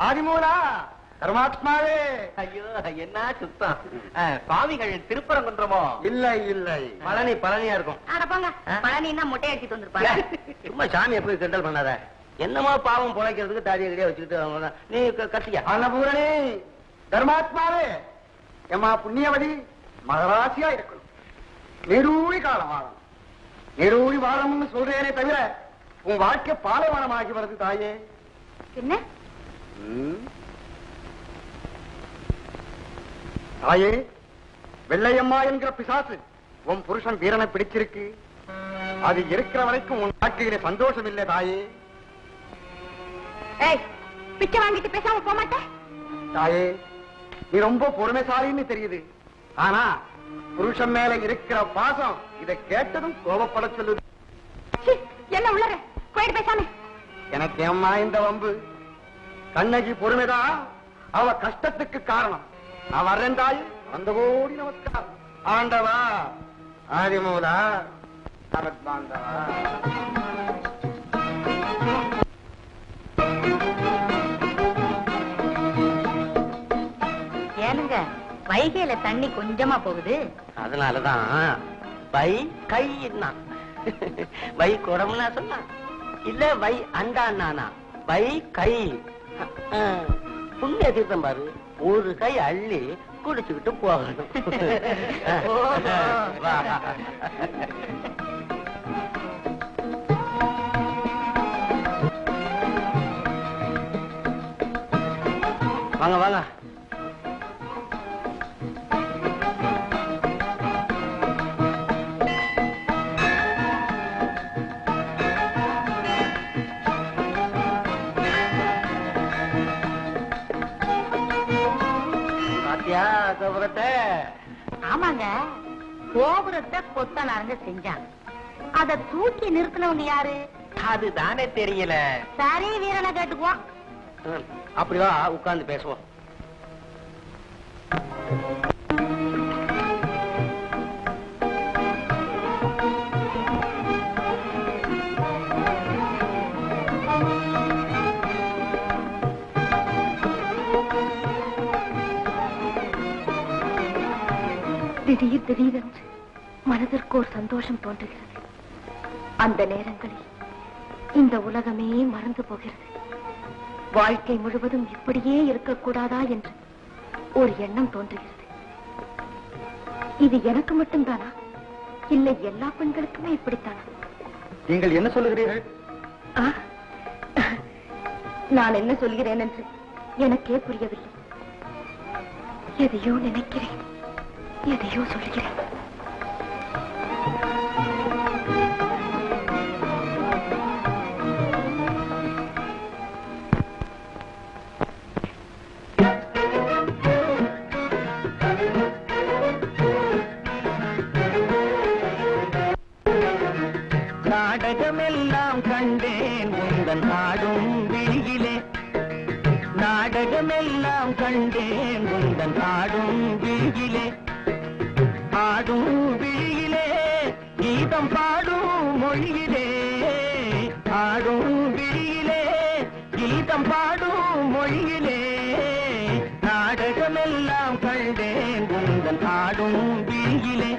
ஆதிமூலா பரமாத்மாவே. ஐயோ என்ன சுத்தம். சுவாமிகள் திருப்பரங்குன்றமோ? இல்லை இல்லை, பழனியா இருக்கும். பழனின்னா மொட்டை அடிச்சுட்டு வந்திருப்பாங்க. சும்மா சாமியை போய் கிண்டல் பண்ணாத. என்னமா பாவம் பொழைக்கிறதுக்கு தாடிய கடியா வச்சுக்கிட்டு நீ கத்தியா? அன்னபூரணி தர்மாத்மாவே, எம்மா புண்ணியவதி மகராசியா இருக்கணும். நெருழி காலம் வாழணும். நெருழி வாழணும்னு சொல்றேனே தவிர உன் வாழ்க்கை பாலைவனமாகி வருது தாயே. என்ன தாயே, வெள்ளையம்மா என்கிற பிசாசு உன் புருஷன் வீரனை பிடிச்சிருக்கு. அது இருக்கிற வரைக்கும் உன் வாழ்க்கையில சந்தோஷம் இல்லை தாயே. பிச்சை வாங்கிட்டு பேசாம போக மாட்டேன். தாயே, நீ ரொம்ப பொறுமைசாலின்னு தெரியுது. ஆனா புருஷன் மேல இருக்கிற பாசம் இதை கேட்டதும் கோபப்பட சொல்லுது. என்ன உள்ளற போயிட்டு பேசாம. எனக்கு ஏம்மா இந்த வம்பு? கண்ணகி பொறுமைதான் அவ கஷ்டத்துக்கு காரணம். நான் வர்றேன் தாய். அந்த கோடி நமஸ்காரம். ஆண்டவா ஆதிமூலா பாந்தவா. ஏனுங்க வைகையில தண்ணி கொஞ்சமா போகுது. அதனாலதான் வை கை வை குடம்னா சொன்னா இல்ல வை அண்டானா வை கை. புண்ணிய தீர்த்தம் பாரு, ஒரு கை அள்ளி குடிச்சுக்கிட்டு போகணும். வாங்க வாங்க. கோபுரத்தை? ஆமாங்க, கோபுரத்தை கொத்தனாருங்க செஞ்சாங்க. அத தூக்கி நிறுத்தினவங்க யாரு? அதுதானே தெரியல. சரி, வீரனை கேட்டுக்குவோம். அப்படிதான் உட்கார்ந்து பேசுவோம். திடீர் திடீரென்று மனதிற்கு ஒரு சந்தோஷம் தோன்றுகிறது. அந்த நேரங்களில் இந்த உலகமே மறந்து போகிறது. வாழ்க்கை முழுவதும் இப்படியே இருக்கக்கூடாதா என்று ஒரு எண்ணம் தோன்றுகிறது. இது எனக்கு மட்டும்தானா, இல்லை எல்லா பெண்களுக்குமே இப்படித்தானா? நீங்கள் என்ன சொல்லுகிறீர்கள்? நான் என்ன சொல்கிறேன் என்று எனக்கே புரியவில்லை. எதையோ நினைக்கிறேன், எதையோ சொல்கிறேன். நாடகமெல்லாம் கண்டேன் உந்தன் ஆடும் விழியிலே. நாடகமெல்லாம் கண்டேன் உந்தன் ஆடும் விழியிலே. ஆடும் விழியிலே கீதம் பாடும் மொழியிலே. ஆடும் விழியிலே கீதம் பாடும் மொழியிலே. நாடகமெல்லாம் கண்டேன் உந்தன் ஆடும் விழியிலே.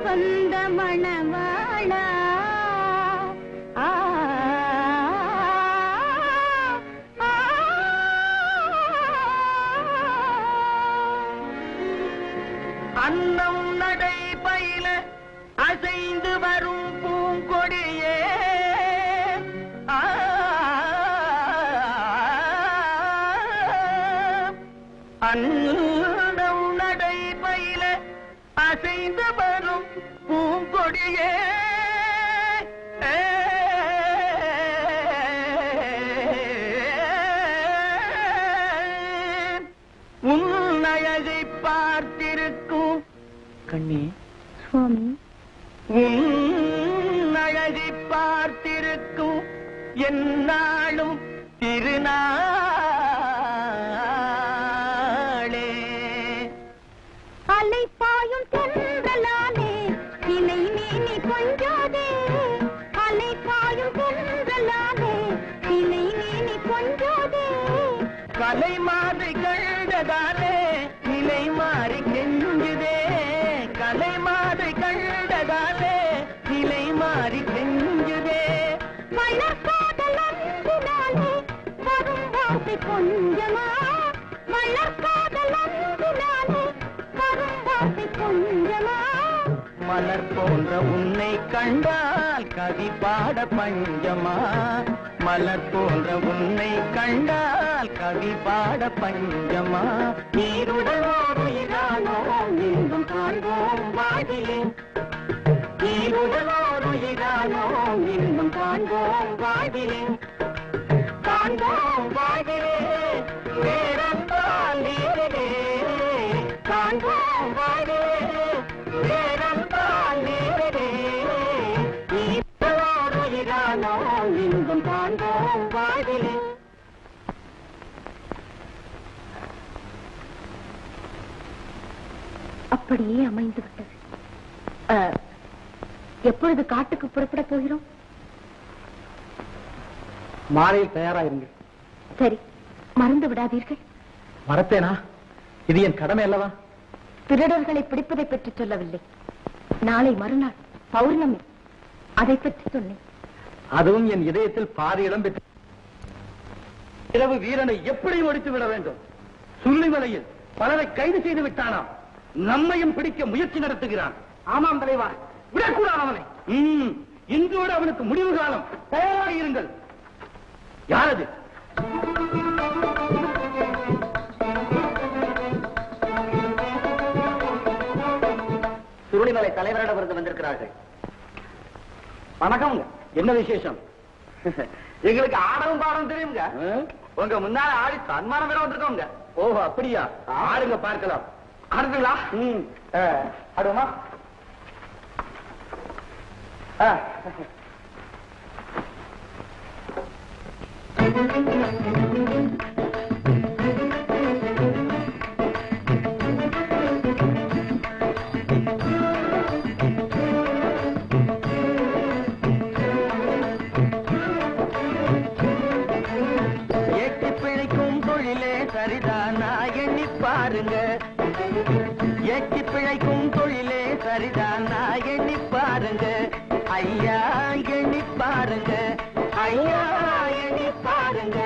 வந்த மணவாளா அன்னம் நடை பயில அசைந்து வரும் பூங்கொடியே அன்னம் நடை பயில அசைந்து வரும் பூங்கொடியே உன் அழகை பார்த்திருக்கும் கண்ணே சுவாமி, உன் அழகை பார்த்திருக்கும் என்னாலும் திருநாளே அலை பாயும் தென்றலானே இலை நீனி கொஞ்சாதே, அலை பாயும் தென்றலானே இலை நீனி கொஞ்சாதே, கலை மாதை கண்டதாலே நிலை மாறி கெஞ்சுதே, கலை மாதை கண்டதாலே நிலை மாறி கெஞ்சுதே, மலர்காதல் அன்பினாலே வரும் வார்த்தை கொஞ்சமா, மலர்காதல் அன்பினாலே வரும் வார்த்தை கொஞ்சமா, மலர் போன்ற உன்னை கண்டால் கவி பாட பஞ்சமா, மலர் போன்ற உன்னை கண்டால் கவி பாட பஞ்சமா, நீருடலோருயிரானோ மீண்டும் காண்போம் வாழிலே, நீருடலோருயிரானோ மீண்டும் காண்போம் வாழிலே, காண்போம் வாழிலே வேறென்றால் நீரிலே, காண்போம் வாழிலே வேறென்றால் நீரிலே, நீருடலோருயிரானோ மீண்டும் காண்போம் வாழிலே. அப்படியே அமைந்து விட்டது. எப்பொழுது காட்டுக்கு புறப்பட போகிறோம்? மாலையில் தயாராயிருங்கள். சரி, மறந்து விடாதீர்கள். மறப்பேனா? இது என் கடமை அல்லவா? திருடர்களை பிடிப்பதை பற்றி சொல்லவில்லை. நாளை மறுநாள் பௌர்ணமி, அதை பற்றி சொன்னேன். அதுவும் என் இதயத்தில் பாதி இடம் பெற்று இரவு வீரனை எப்படி முடித்து விட வேண்டும்? சுள்ளிமலையில் பலரை கைது செய்து விட்டானாம். நம்மையும் பிடிக்க முயற்சி நடத்துகிறான். ஆமாம் தலைவா, விடக்கூடாது அவனை. இன்றோடு அவனுக்கு முடிவு காலம். தயாராக இருங்கள். யாரது? சுருளிமலை தலைவரிடமிருந்து வந்திருக்கிறார்கள். வணக்கம்ங்க. என்ன விசேஷம்? எங்களுக்கு ஆடவும் பாடவும் தெரியுங்க. உங்க முன்னால ஆடி சன்மானம் வேற வந்திருக்கோங்க. ஓஹோ, அப்படியா? ஆடுங்க, பார்க்கலாம். ஆடுங்களா? ஆடுவோமா? ஏற்றி பிழைக்கும் தொழிலே சரிதானா எண்ணி பாருங்க. ஏற்றி பிழைக்கும் தொழிலே சரிதானா எண்ணி பாருங்க. ஐயா எண்ணி பாருங்க. ஐயா எண்ணி பாருங்க.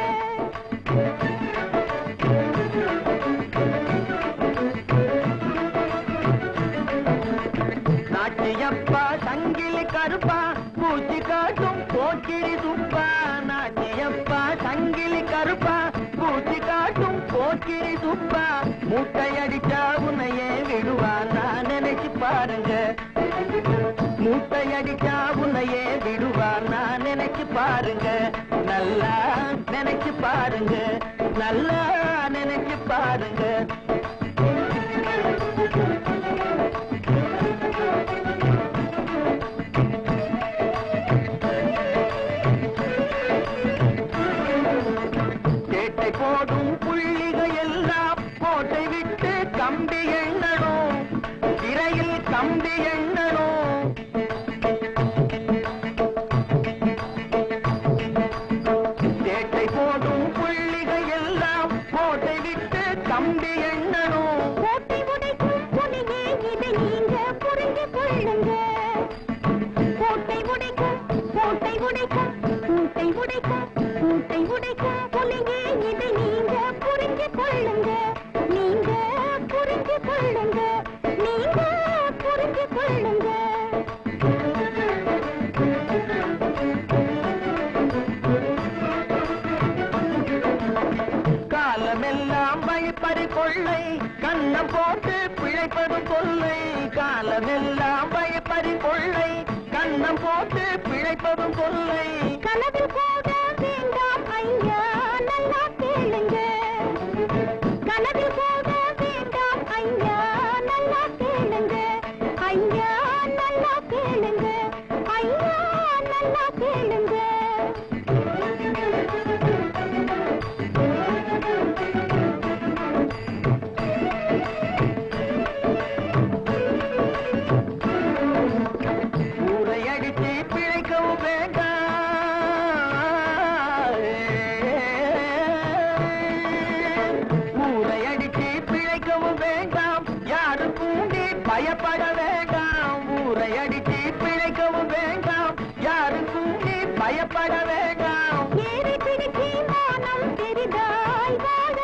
நாச்சியப்பா சங்கிலி கருப்பா பூச்சி காட்டும் போக்கிரி துப்பா. நாச்சியப்பா சங்கிலி கருப்பா பூச்சி காட்டும் போக்கிரி துப்பா. மூட்டை அடிச்சா உன்னையே விடுவா நான் நினைச்சு பாருங்க. மூட்டை அடிச்சா உன்னையே விடுவா நான் நினைச்சு பாருங்க. நல்லா நினைச்சு பாருங்க. நல்லா நினைச்சு பாருங்க. சேட்டை போடும் புள்ளிகள் எல்லாம் கோட்டை விட்டு கம்பி எண்ணணும். சிறையில் கம்பி எண்ணணும். சேட்டை போடும் புள்ளிகள் எல்லாம் கோட்டை விட்டு கம்பி எண்ணணும். போட்டு பிழைப்பதும் கொள்ளை. கனவில் போக வேண்டாம் ஐயா நல்லா கேளுங்க, கனவில் போக வேண்டாம் ஐயா நல்லா கேளுங்க, ஐயா நல்லா கேளுங்க, ஐயா நல்லா கேளுங்க. ஊரை அடித்து பிழைக்கவும் வேண்டாம், ஊரை அடித்து பிழைக்கவும் வேண்டாம், யாருக்கும் நீ பயப்பட வேண்டாம். ஊரை அடித்து பிழைக்கவும் வேண்டாம், யாருக்கும் நீ பயப்பட வேண்டாம். ஏறி பிடிச்சி மானம் பெரிதாய் வாழ